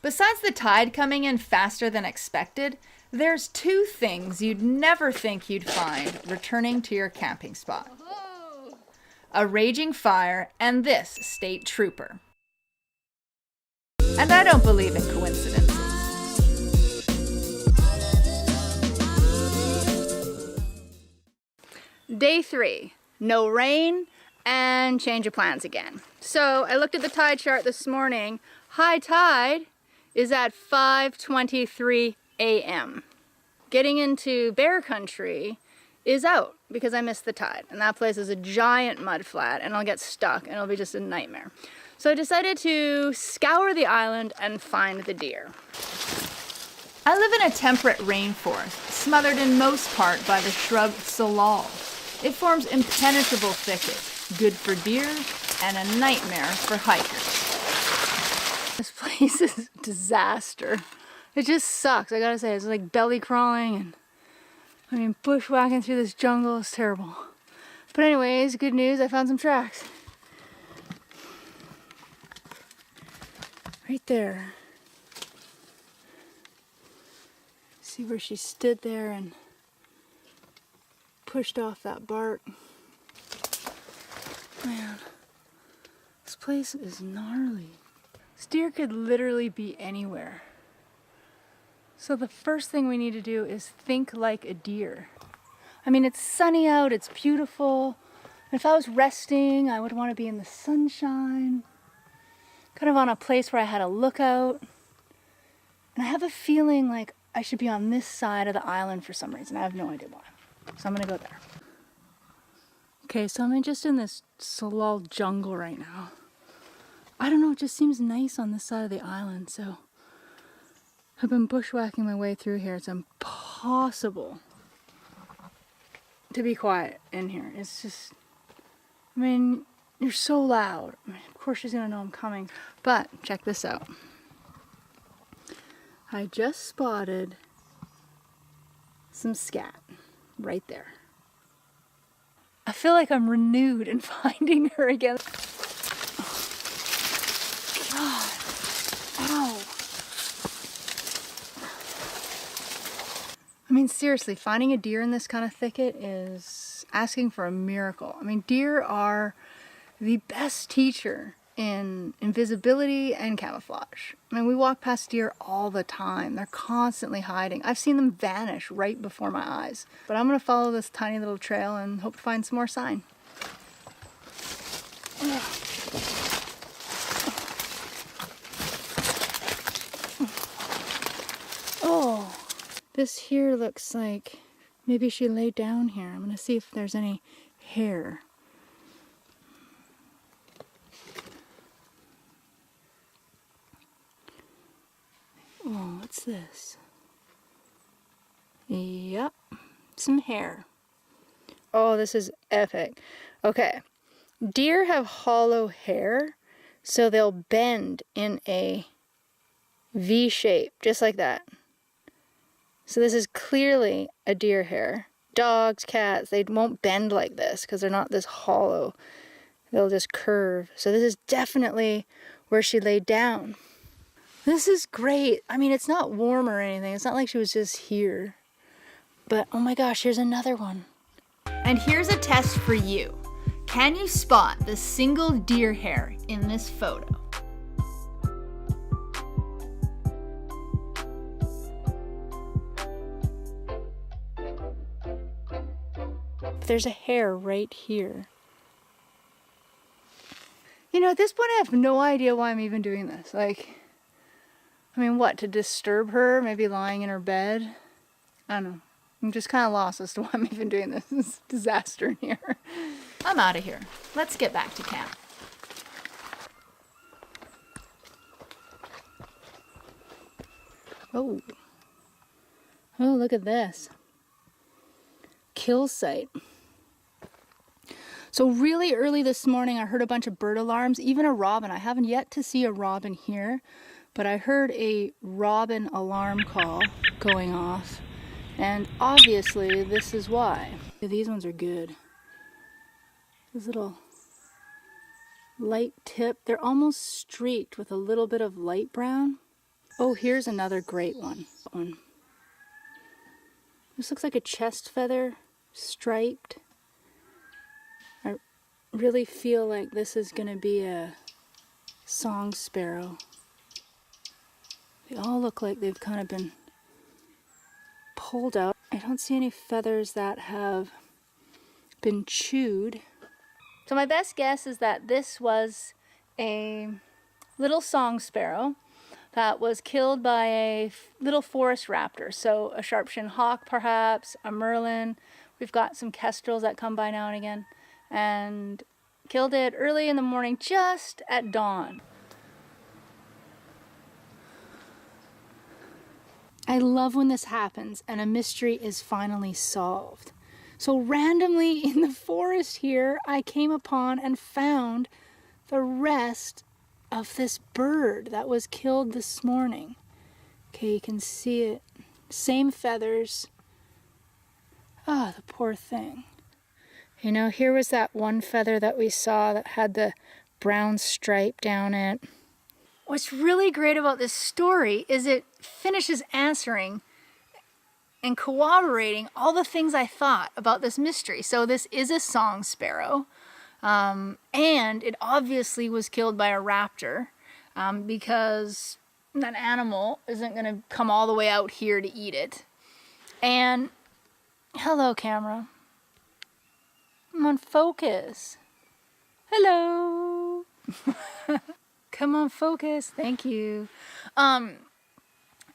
Besides the tide coming in faster than expected, there's two things you'd never think you'd find returning to your camping spot. A raging fire and this state trooper. And I don't believe in coincidences. Day 3, no rain and change of plans again. So I looked at the tide chart this morning. High tide is at 5:23 a.m. Getting into bear country is out because I missed the tide, and that place is a giant mud flat and I'll get stuck and it'll be just a nightmare. So I decided to scour the island and find the deer. I live in a temperate rainforest, smothered in most part by the shrub salal. It forms impenetrable thickets, good for deer and a nightmare for hikers. This place is a disaster. It just sucks, I gotta say. It's like belly crawling and bushwhacking through this jungle is terrible. But anyways, good news, I found some tracks. Right there. See where she stood there and pushed off that bark. Man, this place is gnarly. This deer could literally be anywhere. So the first thing we need to do is think like a deer. I mean, it's sunny out, it's beautiful. If I was resting, I would want to be in the sunshine, kind of on a place where I had a lookout. And I have a feeling like I should be on this side of the island for some reason. I have no idea why. So I'm gonna go there. Okay, so I'm just in this salal jungle right now. I don't know, it just seems nice on this side of the island, so I've been bushwhacking my way through here. It's impossible to be quiet in here. It's just, you're so loud. Of course she's gonna know I'm coming. But check this out. I just spotted some scat right there. I feel like I'm renewed in finding her again. God. Ow. Seriously, finding a deer in this kind of thicket is asking for a miracle. Deer are the best teacher in invisibility and camouflage. We walk past deer all the time. They're constantly hiding. I've seen them vanish right before my eyes. But I'm gonna follow this tiny little trail and hope to find some more sign. Oh, this here looks like maybe she laid down here. I'm gonna see if there's any hair. Oh, what's this? Yep, some hair. Oh, this is epic. Okay, deer have hollow hair, so they'll bend in a V shape, just like that. So this is clearly a deer hair. Dogs, cats, they won't bend like this because they're not this hollow. They'll just curve. So this is definitely where she laid down. This is great. It's not warm or anything. It's not like she was just here. But oh my gosh, here's another one. And here's a test for you. Can you spot the single deer hair in this photo? There's a hair right here. At this point I have no idea why I'm even doing this. What, to disturb her? Maybe lying in her bed? I don't know. I'm just kind of lost as to why I'm even doing this. This is a disaster in here. I'm out of here. Let's get back to camp. Oh. Oh, look at this. Kill site. So really early this morning I heard a bunch of bird alarms, even a robin. I haven't yet to see a robin here, but I heard a robin alarm call going off, and obviously this is why. These ones are good. This little light tip, they're almost streaked with a little bit of light brown. Oh, here's another great one. This looks like a chest feather, striped. I really feel like this is going to be a song sparrow. They all look like they've kind of been pulled out. I don't see any feathers that have been chewed. So my best guess is that this was a little song sparrow that was killed by a little forest raptor. So a sharp-shinned hawk perhaps, a merlin. We've got some kestrels that come by now and again. And killed it early in the morning, just at dawn. I love when this happens and a mystery is finally solved. So randomly in the forest here, I came upon and found the rest of this bird that was killed this morning. Okay, you can see it. Same feathers. Ah, the poor thing. You know, here was that one feather that we saw that had the brown stripe down it. What's really great about this story is it finishes answering and corroborating all the things I thought about this mystery. So this is a song sparrow, and it obviously was killed by a raptor, because that animal isn't going to come all the way out here to eat it. And hello, camera. Come on, focus. Hello. Come on, focus. Thank you.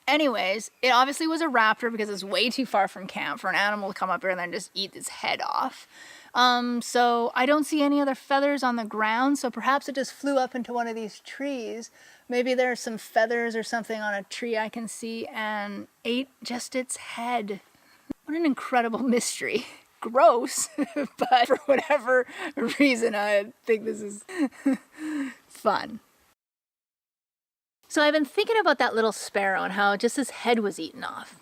Anyways, it obviously was a raptor because it's way too far from camp for an animal to come up here and then just eat its head off. So I don't see any other feathers on the ground, so perhaps it just flew up into one of these trees. Maybe there's some feathers or something on a tree I can see and ate just its head. What an incredible mystery. Gross, but for whatever reason, I think this is fun. So I've been thinking about that little sparrow and how just his head was eaten off.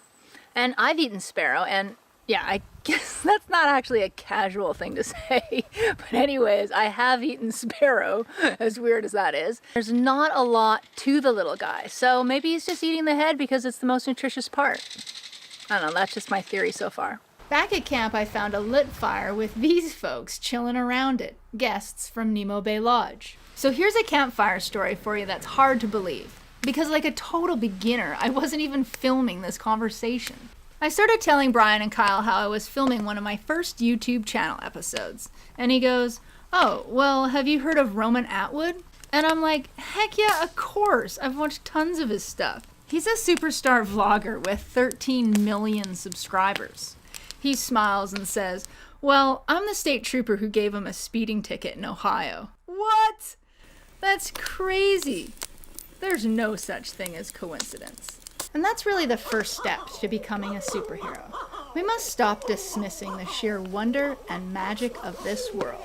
And I've eaten sparrow, and yeah, I guess that's not actually a casual thing to say. But anyways, I have eaten sparrow, as weird as that is. There's not a lot to the little guy, so maybe he's just eating the head because it's the most nutritious part. I don't know, that's just my theory so far. Back at camp, I found a lit fire with these folks chilling around it, guests from Nemo Bay Lodge. So here's a campfire story for you that's hard to believe. Because like a total beginner, I wasn't even filming this conversation. I started telling Brian and Kyle how I was filming one of my first YouTube channel episodes. And he goes, "Oh, well, have you heard of Roman Atwood?" And I'm like, heck yeah, of course. I've watched tons of his stuff. He's a superstar vlogger with 13 million subscribers. He smiles and says, "Well, I'm the state trooper who gave him a speeding ticket in Ohio." What? That's crazy. There's no such thing as coincidence. And that's really the first step to becoming a superhero. We must stop dismissing the sheer wonder and magic of this world.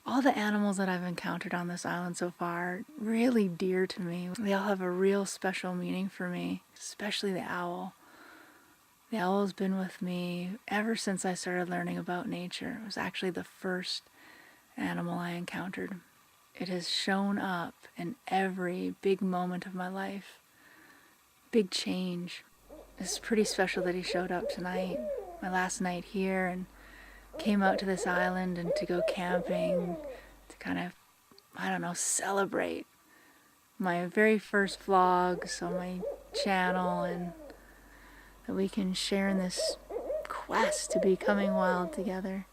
All the animals that I've encountered on this island so far are really dear to me. They all have a real special meaning for me, especially the owl. The owl has been with me ever since I started learning about nature. It was actually the first animal I encountered. It has shown up in every big moment of my life. Big change. It's pretty special that he showed up tonight, my last night here, and came out to this island and to go camping, to kind of, I don't know, celebrate my very first vlogs on my channel, and that we can share in this quest to becoming wild together.